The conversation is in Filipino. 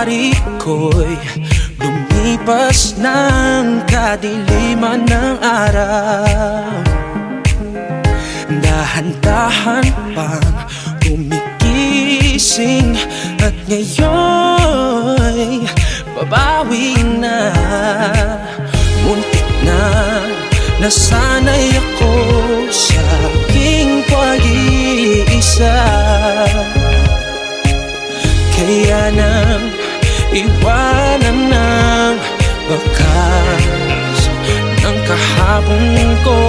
hari ko'y lumipas ng kadiliman ng araw. Dahan-dahan pang gumigising at ngayon'y babawi na. Muntik na nasanay ako sa aking pag-iisa, kaya nang iwanan ng bakas ng kahapon ko.